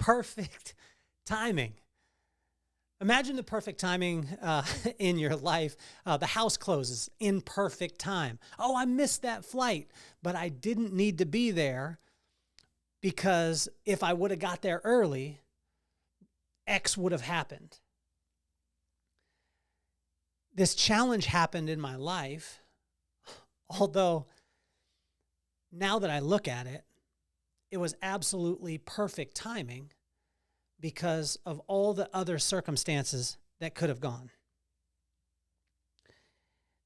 perfect timing. Imagine the perfect timing in your life. The house closes in perfect time. Oh, I missed that flight, but I didn't need to be there because if I would have got there early, X would have happened. This challenge happened in my life, although now that I look at it, it was absolutely perfect timing because of all the other circumstances that could have gone.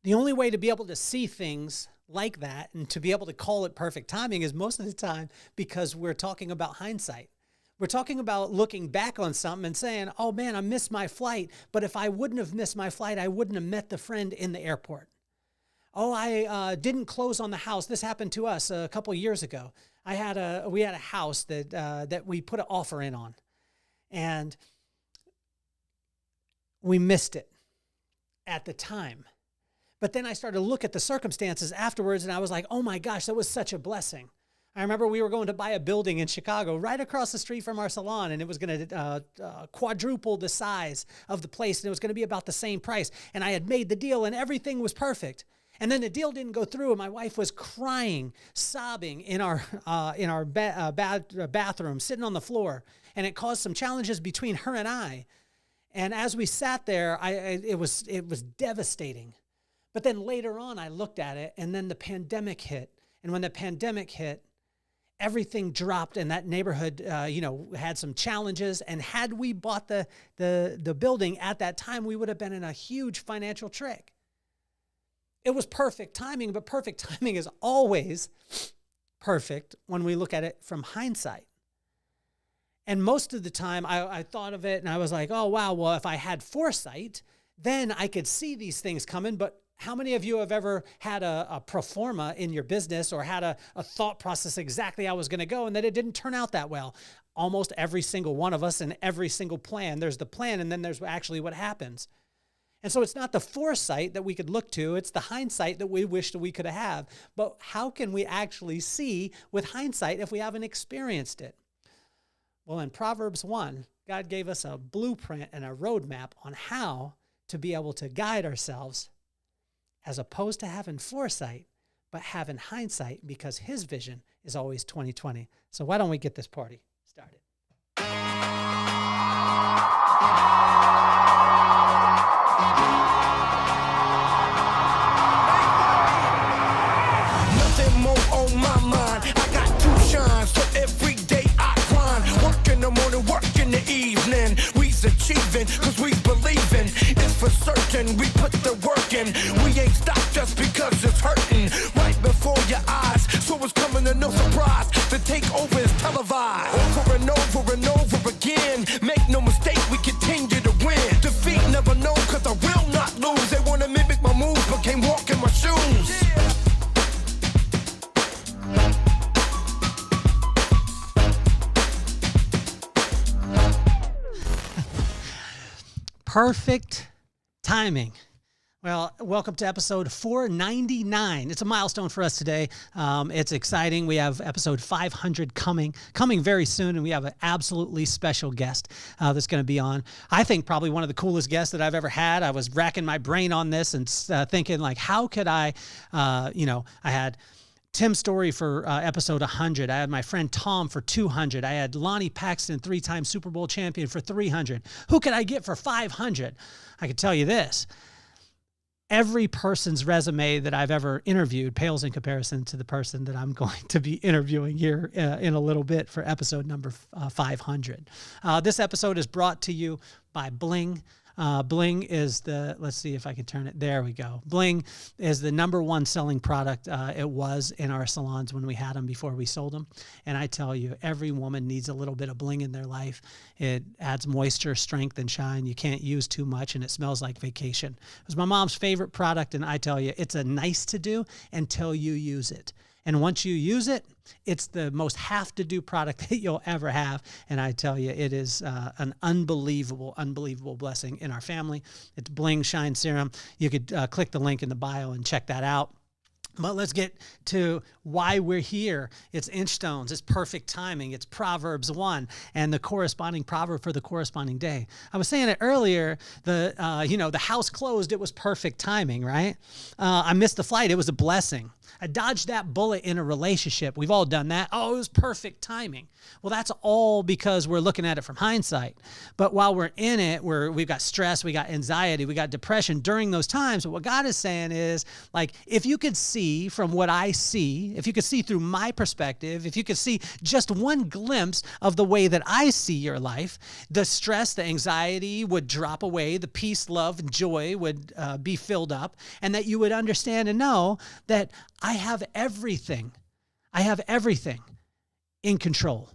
The only way to be able to see things like that and to be able to call it perfect timing is most of the time because we're talking about hindsight. We're talking about looking back on something and saying, oh man, I missed my flight, but if I wouldn't have missed my flight, I wouldn't have met the friend in the airport. Oh, I didn't close on the house. This happened to us a couple of years ago. We had a house that we put an offer in on. And we missed it at the time. But then I started to look at the circumstances afterwards, and I was like, oh my gosh, that was such a blessing. I remember we were going to buy a building in Chicago right across the street from our salon, and it was going to quadruple the size of the place, and it was going to be about the same price. And I had made the deal, and everything was perfect. And then the deal didn't go through, and my wife was crying, sobbing in our bathroom, sitting on the floor. And it caused some challenges between her and I. And as we sat there, it was devastating. But then later on, I looked at it, and then the pandemic hit. And when the pandemic hit, everything dropped, and that neighborhood, had some challenges. And had we bought the building at that time, we would have been in a huge financial trick. It was perfect timing, but perfect timing is always perfect when we look at it from hindsight. And most of the time, I thought of it and I was like, oh, wow, well, if I had foresight, then I could see these things coming. But how many of you have ever had a pro forma in your business or had a thought process exactly how it was going to go and that it didn't turn out that well? Almost every single one of us in every single plan. There's the plan and then there's actually what happens. And so it's not the foresight that we could look to, it's the hindsight that we wish that we could have. But how can we actually see with hindsight if we haven't experienced it? Well, in Proverbs 1, God gave us a blueprint and a roadmap on how to be able to guide ourselves as opposed to having foresight, but having hindsight because his vision is always 2020. So why don't we get this party started? Nothing more on my mind. I got two shines, so every day I grind. Work in the morning, work in the evening. We's achieving, cause we believing. It's for certain, we put the work in. We ain't stopped just because it's hurting. Right before your eyes, so it's coming to no surprise. The takeover is televised. Over and over and over again. Make no mistake, we continue to win. Defeat never known, cause I will not lose. They wanna mimic my moves, but can't walk in my shoes. Perfect timing. Well, welcome to episode 499. It's a milestone for us today. It's exciting. We have episode 500 coming very soon, and we have an absolutely special guest that's going to be on. I think probably one of the coolest guests that I've ever had. I was racking my brain on this and thinking, like, how could I had Tim Story for episode 100. I had my friend Tom for 200. I had Lonnie Paxton, 3-time Super Bowl champion, for 300. Who could I get for 500? I could tell you this. Every person's resume that I've ever interviewed pales in comparison to the person that I'm going to be interviewing here in a little bit for episode number 500. This episode is brought to you by BLING. BLING is let's see if I can turn it. There we go. BLING is the number one selling product. It was in our salons when we had them before we sold them. And I tell you, every woman needs a little bit of bling in their life. It adds moisture, strength, and shine. You can't use too much, and it smells like vacation. It was my mom's favorite product, and I tell you, it's a nice to do until you use it. And once you use it, it's the most have-to-do product that you'll ever have. And I tell you, it is an unbelievable, unbelievable blessing in our family. It's BLING Shine Serum. You could click the link in the bio and check that out. But let's get to why we're here. It's Inchstones. It's perfect timing. It's Proverbs 1 and the corresponding proverb for the corresponding day. I was saying it earlier, the house closed. It was perfect timing, right? I missed the flight. It was a blessing. I dodged that bullet in a relationship. We've all done that. Oh, it was perfect timing. Well, that's all because we're looking at it from hindsight. But while we're in it, we've got stress, we got anxiety, we got depression during those times. But what God is saying is, like, if you could see from what I see, if you could see through my perspective, if you could see just one glimpse of the way that I see your life, the stress, the anxiety would drop away, the peace, love, and joy would be filled up, and that you would understand and know that I have everything. I have everything in control.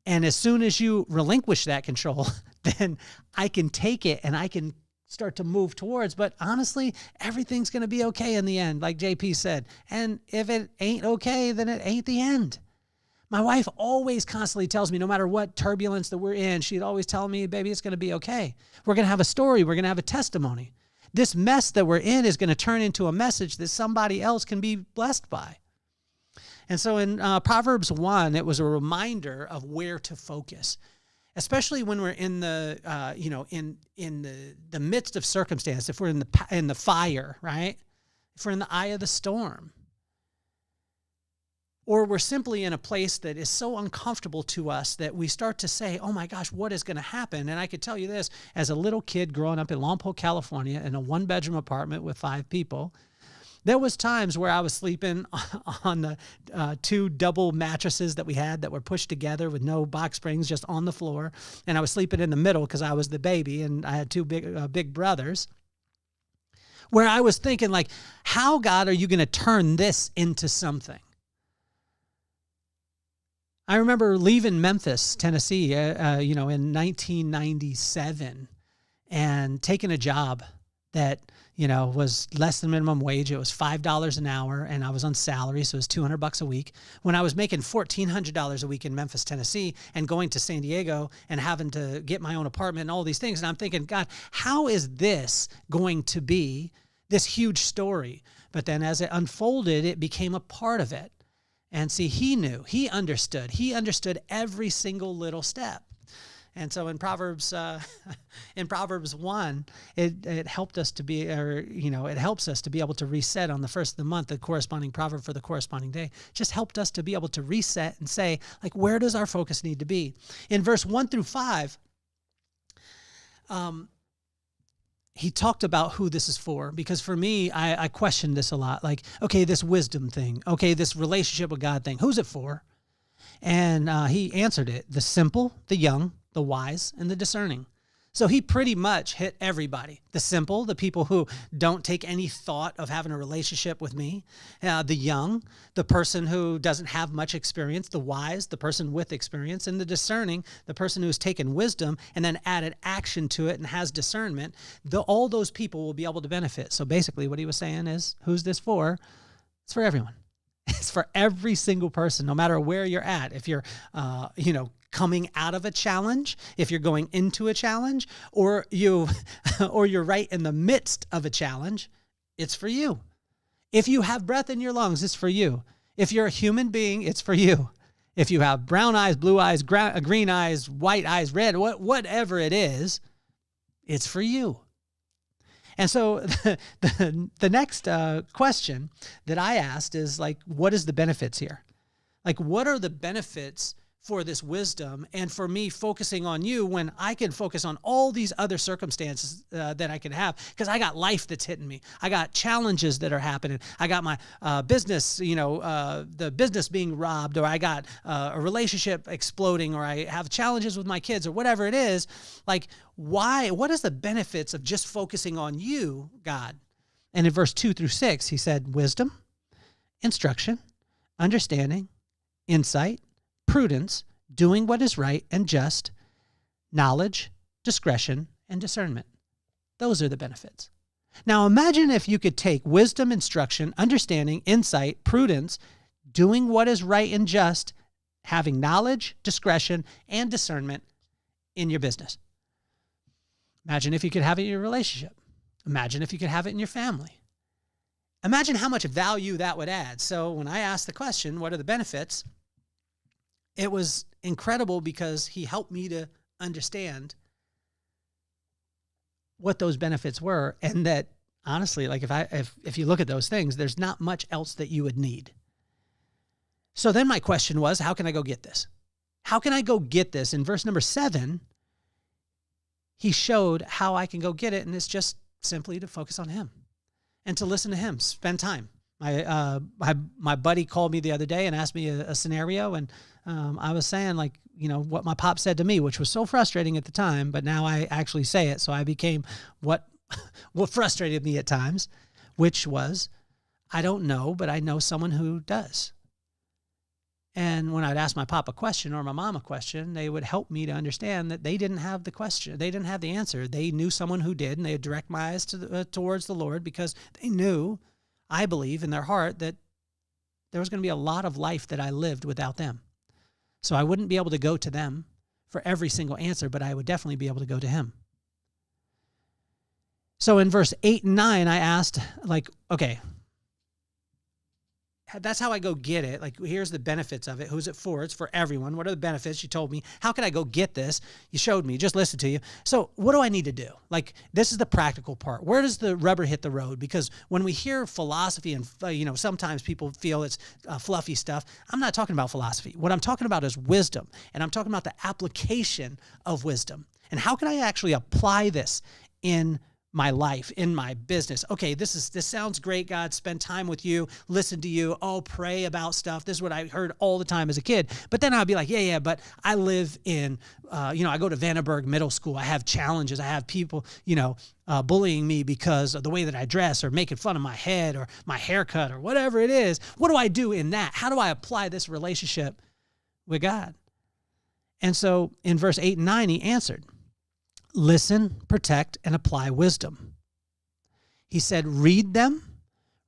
And as soon as you relinquish that control, then I can take it and I can start to move towards. But honestly, everything's going to be okay in the end, like JP said. And if it ain't okay, then it ain't the end. My wife always constantly tells me, no matter what turbulence that we're in, she'd always tell me, baby, it's going to be okay. We're going to have a story. We're going to have a testimony. This mess that we're in is going to turn into a message that somebody else can be blessed by. And so in Proverbs 1, it was a reminder of where to focus, especially when we're in the, in the midst of circumstance. If we're in the fire, right? If we're in the eye of the storm, or we're simply in a place that is so uncomfortable to us that we start to say, oh my gosh, what is going to happen? And I could tell you this, as a little kid growing up in Lompoc, California, in a 1-bedroom apartment with 5 people, there was times where I was sleeping on the 2 double mattresses that we had that were pushed together with no box springs, just on the floor. And I was sleeping in the middle because I was the baby and I had 2 big brothers, where I was thinking, like, how, God, are you going to turn this into something? I remember leaving Memphis, Tennessee, in 1997 and taking a job that, was less than minimum wage. It was $5 an hour and I was on salary. So it was $200 a week. When I was making $1,400 a week in Memphis, Tennessee, and going to San Diego and having to get my own apartment and all these things. And I'm thinking, God, how is this going to be this huge story? But then as it unfolded, it became a part of it. And see, he knew, he understood every single little step. And so in Proverbs 1, it helped us to be, it helps us to be able to reset on the first of the month, the corresponding proverb for the corresponding day. Just helped us to be able to reset and say, like, where does our focus need to be? In verse 1 through 5, he talked about who this is for, because for me, I questioned this a lot. Like, okay, this wisdom thing, okay, this relationship with God thing, who's it for? And he answered it: the simple, the young, the wise, and the discerning. So he pretty much hit everybody. The simple, the people who don't take any thought of having a relationship with me. The young, the person who doesn't have much experience. The wise, the person with experience. And the discerning, the person who's taken wisdom and then added action to it and has discernment. All those people will be able to benefit. So basically what he was saying is, who's this for? It's for everyone. It's for every single person, no matter where you're at. If you're, coming out of a challenge, if you're going into a challenge, or you're right in the midst of a challenge, it's for you. If you have breath in your lungs, it's for you. If you're a human being, it's for you. If you have brown eyes, blue eyes, green eyes, white eyes, red, whatever it is, it's for you. And so the next question that I asked is, like, what is the benefits here? Like, what are the benefits for this wisdom and for me focusing on you when I can focus on all these other circumstances that I can have? Because I got life that's hitting me. I got challenges that are happening. I got my business, the business being robbed, or I got a relationship exploding, or I have challenges with my kids, or whatever it is. Like, why? What is the benefits of just focusing on you, God? And in verse 2 through 6, he said, wisdom, instruction, understanding, insight, prudence, doing what is right and just, knowledge, discretion, and discernment. Those are the benefits. Now imagine if you could take wisdom, instruction, understanding, insight, prudence, doing what is right and just, having knowledge, discretion, and discernment in your business. Imagine if you could have it in your relationship. Imagine if you could have it in your family. Imagine how much value that would add. So when I asked the question, what are the benefits? It was incredible because he helped me to understand what those benefits were. And that honestly, like if you look at those things, there's not much else that you would need. So then my question was, how can I go get this? How can I go get this? In verse number 7, he showed how I can go get it. And it's just simply to focus on him and to listen to him, spend time. My buddy called me the other day and asked me a scenario. And I was saying, like, you know, what my pop said to me, which was so frustrating at the time, but now I actually say it. So I became what frustrated me at times, which was, I don't know, but I know someone who does. And when I'd ask my pop a question or my mom a question, they would help me to understand that they didn't have the question. They didn't have the answer. They knew someone who did, and they would direct my eyes towards the Lord, because they knew, I believe in their heart, that there was going to be a lot of life that I lived without them. So I wouldn't be able to go to them for every single answer, but I would definitely be able to go to him. So in verse 8 and 9, I asked, like, okay, that's how I go get it. Like, here's the benefits of it. Who's it for? It's for everyone. What are the benefits? You told me. How can I go get this? You showed me. Just listened to you. So what do I need to do? Like, this is the practical part. Where does the rubber hit the road? Because when we hear philosophy and, sometimes people feel it's fluffy stuff. I'm not talking about philosophy. What I'm talking about is wisdom. And I'm talking about the application of wisdom. And how can I actually apply this in my life, in my business? Okay, this sounds great, God. Spend time with you, listen to you, pray about stuff. This is what I heard all the time as a kid. But then I'd be like, yeah, but I live in, I go to Vandenberg Middle School. I have challenges. I have people, bullying me because of the way that I dress, or making fun of my head or my haircut or whatever it is. What do I do in that? How do I apply this relationship with God? And so in verse 8 and 9, he answered, listen, protect, and apply wisdom. He said, read them,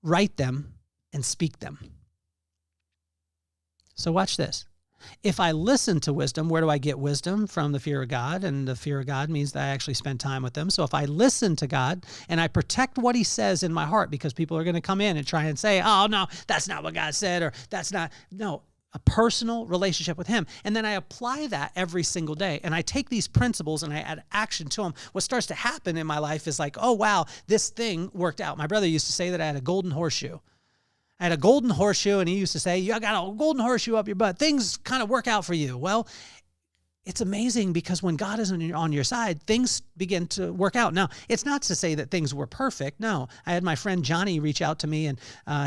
write them, and speak them. So watch this. If I listen to wisdom, where do I get wisdom? From the fear of God, and the fear of God means that I actually spend time with him. So if I listen to God and I protect what he says in my heart, because people are going to come in and try and say, oh, no, that's not what God said, or that's not, no. A personal relationship with him. And then I apply that every single day. And I take these principles and I add action to them. What starts to happen in my life is like, oh, wow, this thing worked out. My brother used to say that I had a golden horseshoe. I had a golden horseshoe, and he used to say, you got a golden horseshoe up your butt. Things kind of work out for you. Well, it's amazing, because when God is on your side, things begin to work out. Now, it's not to say that things were perfect. No, I had my friend Johnny reach out to me, and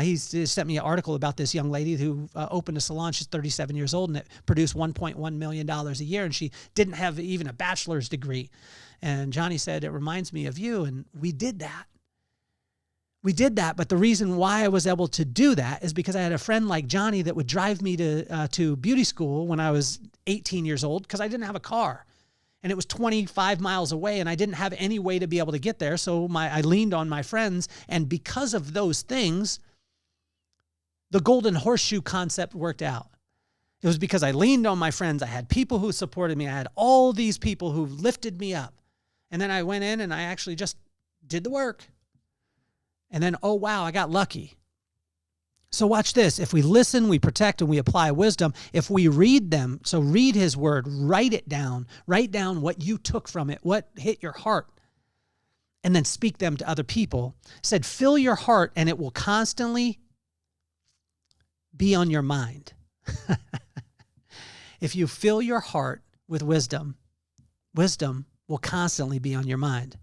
he sent me an article about this young lady who opened a salon. She's 37 years old, and it produced $1.1 million a year, and she didn't have even a bachelor's degree. And Johnny said, it reminds me of you, and we did that. We did that, but the reason why I was able to do that is because I had a friend like Johnny that would drive me to beauty school when I was 18 years old, because I didn't have a car. And it was 25 miles away, and I didn't have any way to be able to get there. So I leaned on my friends, and because of those things, the golden horseshoe concept worked out. It was because I leaned on my friends. I had people who supported me. I had all these people who lifted me up. And then I went in and I actually just did the work. And then, oh, wow, I got lucky. So watch this. If we listen, we protect, and we apply wisdom. If we read them, so read his word, write it down. Write down what you took from it, what hit your heart, and then speak them to other people. Said, fill your heart, and it will constantly be on your mind. If you fill your heart with wisdom, wisdom will constantly be on your mind.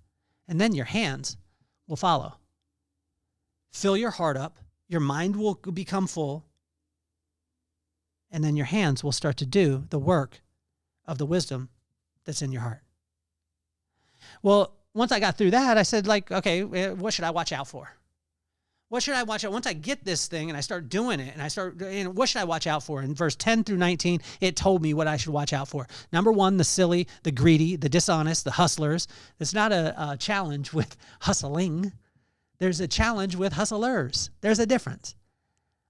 And then your hands will follow. Fill your heart up, your mind will become full, and then your hands will start to do the work of the wisdom that's in your heart. Well, once I got through that, I said, like, okay, what should I watch out for? What should I watch out? Once I get this thing and I start doing it, and what should I watch out for? In verse 10 through 19, it told me what I should watch out for. Number 1, the silly, the greedy, the dishonest, the hustlers. It's not a challenge with hustling. There's a challenge with hustlers. There's a difference.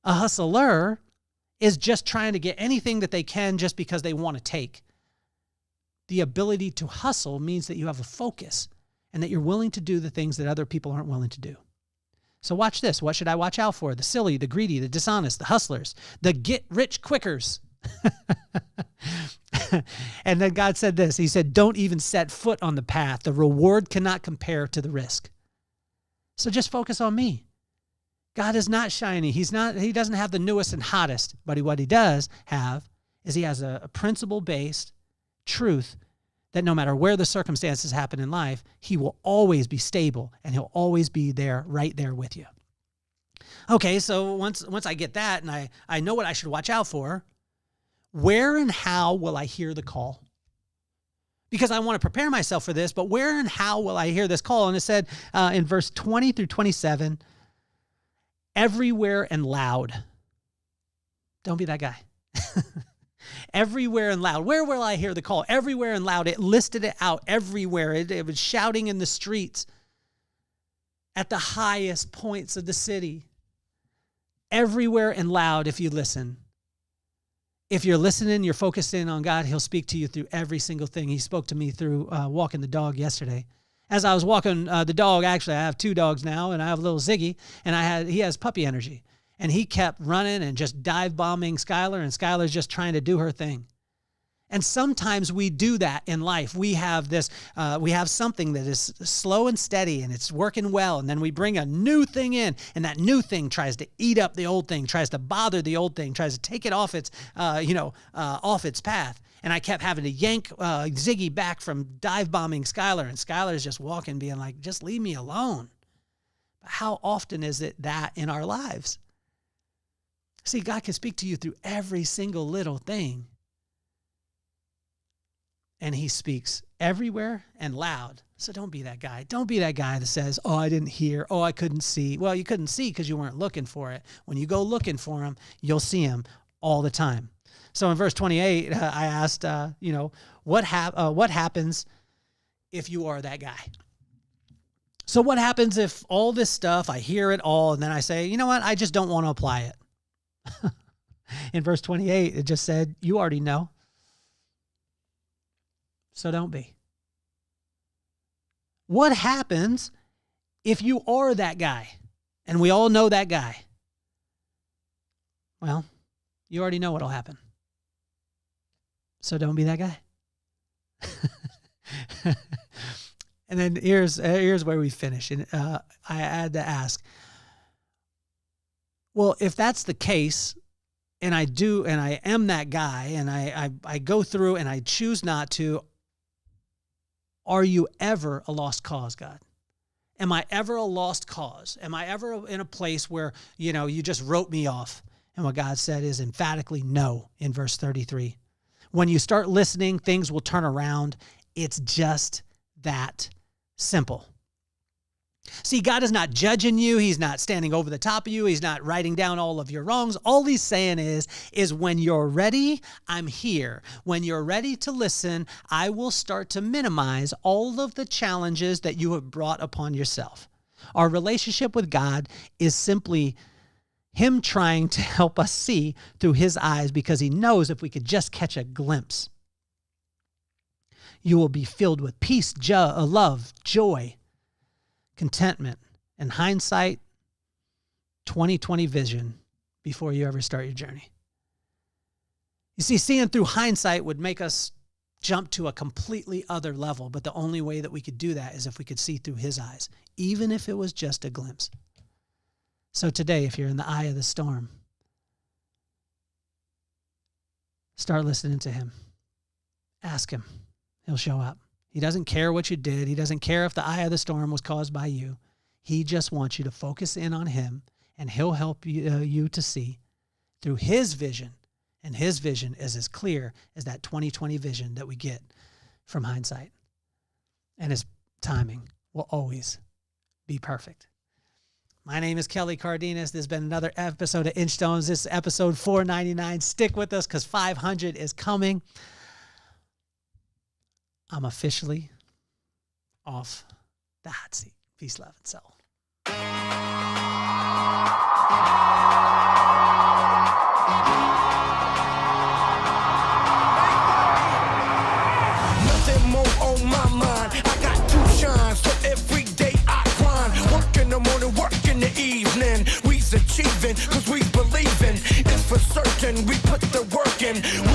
A hustler is just trying to get anything that they can just because they want to take. The ability to hustle means that you have a focus and that you're willing to do the things that other people aren't willing to do. So watch this. What should I watch out for? The silly, the greedy, the dishonest, the hustlers, the get-rich-quickers. And then God said this. He said, don't even set foot on the path. The reward cannot compare to the risk. So just focus on me. God is not shiny. He doesn't have the newest and hottest, but what he does have is he has a principle-based truth that no matter where the circumstances happen in life, he will always be stable and he'll always be there, right there with you. Okay, so once I get that and I know what I should watch out for, where and how will I hear the call? Because I want to prepare myself for this, but where and how will I hear this call? And it said in verse 20 through 27, everywhere and loud. Don't be that guy. Everywhere and loud. Where will I hear the call? Everywhere and loud. It listed it out everywhere. It was shouting in the streets at the highest points of the city. Everywhere and loud if you listen. If you're listening, you're focused in on God, he'll speak to you through every single thing. He spoke to me through walking the dog yesterday. As I was walking the dog, actually, I have 2 dogs now, and I have little Ziggy, and he has puppy energy. And he kept running and just dive bombing Skylar, and Skylar's just trying to do her thing. And sometimes we do that in life. We have something that is slow and steady and it's working well. And then we bring a new thing in, and that new thing tries to eat up the old thing, tries to bother the old thing, tries to take it off its path. And I kept having to yank Ziggy back from dive bombing Skylar, and Skylar's just walking, being like, just leave me alone. But how often is it that in our lives? See, God can speak to you through every single little thing. And he speaks everywhere and loud. So don't be that guy. Don't be that guy that says, oh, I didn't hear. Oh, I couldn't see. Well, you couldn't see because you weren't looking for it. When you go looking for him, you'll see him all the time. So in verse 28, I asked, what happens if you are that guy? So what happens if all this stuff, I hear it all, and then I say, you know what? I just don't want to apply it. In verse 28, it just said, you already know. So don't be. What happens if you are that guy? And we all know that guy. Well, you already know what'll happen. So don't be that guy. And then here's where we finish. And I had to ask, well, if that's the case, and I am that guy, and I go through and I choose not to, are you ever a lost cause, God? Am I ever a lost cause? Am I ever in a place where, you just wrote me off? And what God said is emphatically no in verse 33. When you start listening, things will turn around. It's just that simple. See, God is not judging you. He's not standing over the top of you. He's not writing down all of your wrongs. All he's saying is when you're ready, I'm here. When you're ready to listen, I will start to minimize all of the challenges that you have brought upon yourself. Our relationship with God is simply him trying to help us see through his eyes, because he knows if we could just catch a glimpse, you will be filled with peace, love, joy, contentment, and hindsight, 20/20 vision before you ever start your journey. You see, seeing through hindsight would make us jump to a completely other level, but the only way that we could do that is if we could see through his eyes, even if it was just a glimpse. So today, if you're in the eye of the storm, start listening to him. Ask him. He'll show up. He doesn't care what you did. He doesn't care if the eye of the storm was caused by you. He just wants you to focus in on him, and he'll help you to see through his vision. And his vision is as clear as that 20/20 vision that we get from hindsight. And his timing will always be perfect. My name is Kelly Cardenas. This has been another episode of Inchstones. This is episode 499. Stick with us because 500 is coming. I'm officially off the hot seat. Peace, love, and soul. Nothing more on my mind. I got 2 shines, so every day I grind. Work in the morning, work in the evening. achieving, cause we believing. It's for certain, we put the work in.